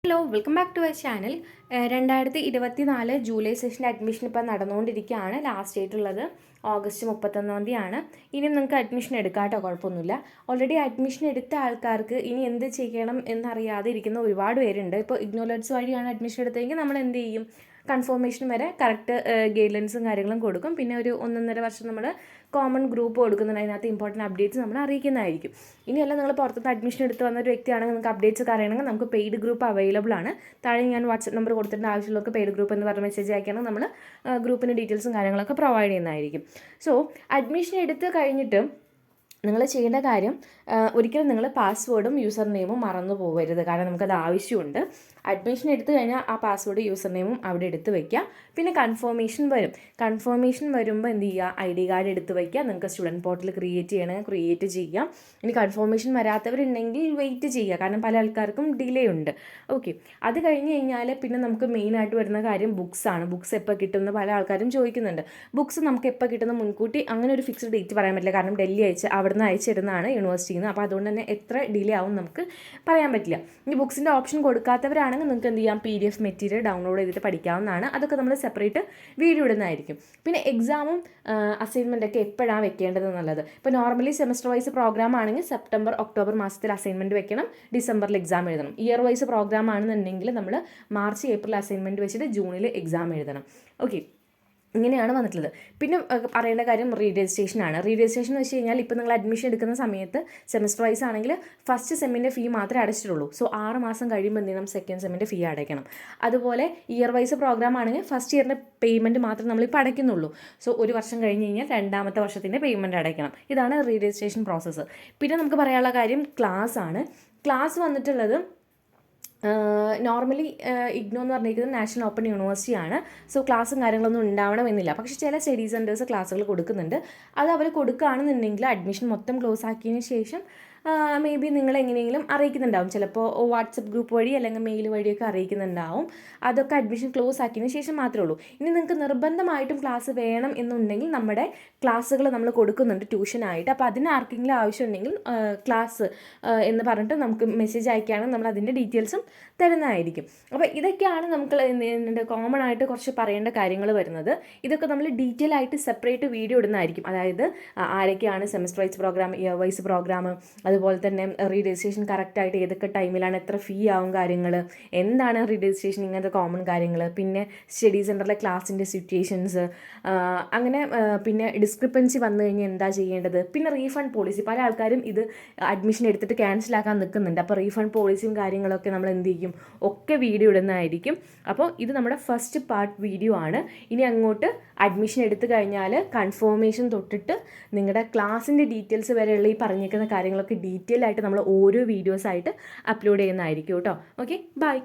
Hello welcome back to our channel. 2024 July സെഷൻ്റെ admission ഇപ്പോൾ നടന്നുകൊണ്ടിരിക്കുകയാണ്. ലാസ്റ്റ് ആയിട്ടുള്ളത് ഓഗസ്റ്റ് 31 ഇനി നിങ്ങൾക്ക് അഡ്മിഷൻ എടുക്കാം കേട്ടോ, കുഴപ്പമൊന്നുമില്ല. ഓൾറെഡി അഡ്മിഷൻ എടുത്ത ആൾക്കാർക്ക് ഇനി എന്ത് ചെയ്യണം എന്നറിയാതെ ഇരിക്കുന്ന ഒരുപാട് പേരുണ്ട്. ഇപ്പോൾ ഇഗ്നോലറ്റ്സ് വഴിയാണ് അഡ്മിഷൻ എടുത്തതെങ്കിൽ നമ്മൾ എന്ത് ചെയ്യും, കൺഫർമേഷൻ വരെ കറക്റ്റ് ഗൈഡ് ലൈൻസും കാര്യങ്ങളും കൊടുക്കും. പിന്നെ ഒരു 1.5 വർഷം നമ്മൾ കോമൺ ഗ്രൂപ്പ് കൊടുക്കുന്നുണ്ട്. അതിനകത്ത് ഇമ്പോർട്ടൻറ്റ് അപ്ഡേറ്റ്സ് നമ്മൾ അറിയിക്കുന്നതായിരിക്കും. ഇനിയല്ല നിങ്ങൾ പുറത്തുനിന്ന് അഡ്മിഷൻ എടുത്ത് വന്ന ഒരു വ്യക്തിയാണെങ്കിൽ നിങ്ങൾക്ക് അപ്ഡേറ്റ്സ് ഒക്കെ അറിയണമെങ്കിൽ നമുക്ക് പെയ്ഡ് ഗ്രൂപ്പ് അവൈലബിൾ ആണ്. താഴെ ഞാൻ വാട്സപ്പ് നമ്പർ കൊടുത്തിട്ട് ആവശ്യമുള്ളവർക്ക് പെയ്ഡ് ഗ്രൂപ്പ് എന്ന് പറഞ്ഞ മെസ്സേജ് അയക്കുകയാണെങ്കിൽ നമ്മൾ ഗ്രൂപ്പിൻ്റെ ഡീറ്റെയിൽസും കാര്യങ്ങളൊക്കെ പ്രൊവൈഡ് ചെയ്യുന്നതായിരിക്കും. സോ അഡ്മിഷൻ എടുത്ത് കഴിഞ്ഞിട്ട് നിങ്ങൾ ചെയ്യേണ്ട കാര്യം, ഒരിക്കലും നിങ്ങൾ പാസ്വേഡും യൂസർ നെയിമും മറന്നു പോകരുത്. കാരണം നമുക്കത് ആവശ്യമുണ്ട്. അഡ്മിഷൻ എടുത്തു കഴിഞ്ഞാൽ ആ പാസ്വേഡ് യൂസർ നെയിമും അവിടെ എടുത്ത് വയ്ക്കുക. പിന്നെ കൺഫർമേഷൻ വരുമ്പോൾ എന്ത് ചെയ്യുക, ID കാർഡ് എടുത്ത് വയ്ക്കുക. നിങ്ങൾക്ക് സ്റ്റുഡൻറ്റ് പോർട്ടൽ ക്രിയേറ്റ് ചെയ്യണമെങ്കിൽ ക്രിയേറ്റ് ചെയ്യാം. ഇനി കൺഫർമേഷൻ വരാത്തവരുണ്ടെങ്കിൽ വെയിറ്റ് ചെയ്യുക, കാരണം പല ആൾക്കാർക്കും ഡിലേ ഉണ്ട്. ഓക്കെ, അത് കഴിഞ്ഞ് കഴിഞ്ഞാൽ പിന്നെ നമുക്ക് മെയിനായിട്ട് വരുന്ന കാര്യം ബുക്സാണ്. ബുക്സ് എപ്പോൾ കിട്ടുമെന്ന് പല ആൾക്കാരും ചോദിക്കുന്നുണ്ട്. ബുക്സ് നമുക്ക് എപ്പോൾ കിട്ടുന്ന മുൻകൂട്ടി അങ്ങനെ ഒരു ഫിക്സ്ഡ് ഡേറ്റ് പറയാൻ പറ്റില്ല. കാരണം ഡൽഹി അവിടുന്ന് അയച്ചിടുന്നതാണ് യൂണിവേഴ്സിറ്റിയിൽ നിന്ന്. അപ്പോൾ അതുകൊണ്ട് തന്നെ എത്ര ഡിലേ ആവും നമുക്ക് പറയാൻ പറ്റില്ല. ഇനി ബുക്സിൻ്റെ ഓപ്ഷൻ കൊടുക്കാത്തവരാണെങ്കിൽ നിങ്ങൾക്ക് എന്ത് ചെയ്യാം, PDF മെറ്റീരിയൽ ഡൗൺലോഡ് ചെയ്തിട്ട് പഠിക്കാവുന്നതാണ്. അതൊക്കെ നമ്മൾ സെപ്പറേറ്റ് വീഡിയോ ഇടുന്നതായിരിക്കും. പിന്നെ എക്സാമും അസൈൻമെൻ്റ് ഒക്കെ എപ്പോഴാണ് വെക്കേണ്ടത് എന്നുള്ളത്. ഇപ്പോൾ നോർമലി സെമസ്റ്റർ വൈസ് പ്രോഗ്രാം ആണെങ്കിൽ സെപ്റ്റംബർ ഒക്ടോബർ മാസത്തിൽ അസൈൻമെൻറ്റ് വെക്കണം, ഡിസംബറിൽ എക്സാം എഴുതണം. ഇയർ വൈസ് പ്രോഗ്രാം ആണെന്നുണ്ടെങ്കിൽ നമ്മൾ മാർച്ച് ഏപ്രിൽ അസൈൻമെൻറ്റ് വെച്ചിട്ട് ജൂണിൽ എക്സാം എഴുതണം. ഓക്കെ, ഇങ്ങനെയാണ് വന്നിട്ടുള്ളത്. പിന്നെ അറിയേണ്ട കാര്യം റീരജിസ്ട്രേഷനാണ്. റീരജിസ്ട്രേഷൻ എന്ന് വെച്ച് കഴിഞ്ഞാൽ ഇപ്പോൾ നിങ്ങൾ അഡ്മിഷൻ എടുക്കുന്ന സമയത്ത് സെമസ്റ്റർ വൈസ് ആണെങ്കിൽ ഫസ്റ്റ് സെമ്മിൻ്റെ ഫീ മാത്രമേ അടച്ചിട്ടുള്ളൂ. സോ 6 മാസം കഴിയുമ്പോൾ എന്ത് ചെയ്യണം, സെക്കൻഡ് സെമ്മിൻ്റെ ഫീ അടയ്ക്കണം. അതുപോലെ ഇയർ വൈസ് പ്രോഗ്രാം ആണെങ്കിൽ ഫസ്റ്റ് ഇയറിൻ്റെ പേയ്മെൻറ്റ് മാത്രമേ നമ്മളിപ്പോൾ അടയ്ക്കുന്നുള്ളൂ. സോ 1 വർഷം കഴിഞ്ഞ് കഴിഞ്ഞാൽ 2ാമത്തെ വർഷത്തിൻ്റെ പേയ്മെൻറ്റ് അടയ്ക്കണം. ഇതാണ് റീരജിസ്ട്രേഷൻ പ്രോസസ്സ്. പിന്നെ നമുക്ക് പറയാനുള്ള കാര്യം ക്ലാസ് ആണ്. ക്ലാസ് വന്നിട്ടുള്ളത് നോർമലി ഇഗ്നോ എന്ന് പറഞ്ഞിരിക്കുന്നത് നാഷണൽ ഓപ്പൺ യൂണിവേഴ്സിറ്റി ആണ്. സോ ക്ലാസ്സും കാര്യങ്ങളൊന്നും ഉണ്ടാവണമെന്നില്ല. പക്ഷേ ചില സ്റ്റഡി സെൻറ്റേഴ്സ് ക്ലാസ്സുകൾ കൊടുക്കുന്നുണ്ട്. അത് അവർ കൊടുക്കുകയാണെന്നുണ്ടെങ്കിൽ അഡ്മിഷൻ മൊത്തം ക്ലോസ് ആക്കിയതിന് ശേഷം മേ ബി നിങ്ങൾ എങ്ങനെയെങ്കിലും അറിയിക്കുന്നുണ്ടാവും. ചിലപ്പോൾ വാട്സപ്പ് ഗ്രൂപ്പ് വഴി അല്ലെങ്കിൽ മെയിൽ വഴിയൊക്കെ അറിയിക്കുന്നുണ്ടാവും. അതൊക്കെ അഡ്മിഷൻ ക്ലോസ് ആക്കിയതിന് ശേഷം മാത്രമേ ഉള്ളൂ. ഇനി നിങ്ങൾക്ക് നിർബന്ധമായിട്ടും ക്ലാസ് വേണം എന്നുണ്ടെങ്കിൽ നമ്മുടെ ക്ലാസ്സുകൾ നമ്മൾ കൊടുക്കുന്നുണ്ട് ട്യൂഷനായിട്ട്. അപ്പോൾ അതിന് ആർക്കെങ്കിലും ആവശ്യമുണ്ടെങ്കിൽ ക്ലാസ് എന്ന് പറഞ്ഞിട്ട് നമുക്ക് മെസ്സേജ് അയക്കുകയാണെങ്കിൽ നമ്മൾ അതിൻ്റെ ഡീറ്റെയിൽസും തരുന്നതായിരിക്കും. അപ്പോൾ ഇതൊക്കെയാണ് നമുക്ക് കോമൺ ആയിട്ട് കുറച്ച് പറയേണ്ട കാര്യങ്ങൾ വരുന്നത്. ഇതൊക്കെ നമ്മൾ ഡീറ്റെയിൽ ആയിട്ട് സെപ്പറേറ്റ് വീഡിയോ ഇടുന്നതായിരിക്കും. അതായത് ആരൊക്കെയാണ് semester wise program, year wise program, അതുപോലെ തന്നെ റീരജിസ്ട്രേഷൻ കറക്റ്റായിട്ട് ഏതൊക്കെ ടൈമിലാണ്, എത്ര ഫീ ആവും, കാര്യങ്ങൾ എന്താണ് റീരജിസ്ട്രേഷൻ, ഇങ്ങനത്തെ കോമൺ കാര്യങ്ങൾ, പിന്നെ സ്റ്റഡി സെൻറ്ററിലെ ക്ലാസ്സിൻ്റെ സിറ്റുവേഷൻസ്, അങ്ങനെ പിന്നെ ഡിസ്ക്രിപ്പൻസി വന്നു കഴിഞ്ഞാൽ എന്താ ചെയ്യേണ്ടത്, പിന്നെ റീഫണ്ട് പോളിസി. പല ആൾക്കാരും ഇത് അഡ്മിഷൻ എടുത്തിട്ട് ക്യാൻസലാക്കാൻ നിൽക്കുന്നുണ്ട്. അപ്പോൾ റീഫണ്ട് പോളിസിയും കാര്യങ്ങളൊക്കെ നമ്മൾ എന്ത് ചെയ്യും, ഒക്കെ വീഡിയോ ഇടുന്നതായിരിക്കും. അപ്പോൾ ഇത് നമ്മുടെ ഫസ്റ്റ് പാർട്ട് വീഡിയോ ആണ്. ഇനി അങ്ങോട്ട് അഡ്മിഷൻ എടുത്തു കഴിഞ്ഞാൽ കൺഫർമേഷൻ തൊട്ടിട്ട് നിങ്ങളുടെ ക്ലാസ്സിൻ്റെ ഡീറ്റെയിൽസ് വരെയുള്ള ഈ പറഞ്ഞിരിക്കുന്ന കാര്യങ്ങളൊക്കെ ഡീറ്റെയിൽ ആയിട്ട് നമ്മൾ ഓരോ വീഡിയോസായിട്ട് അപ്ലോഡ് ചെയ്യുന്നതായിരിക്കും കേട്ടോ. Okay, by.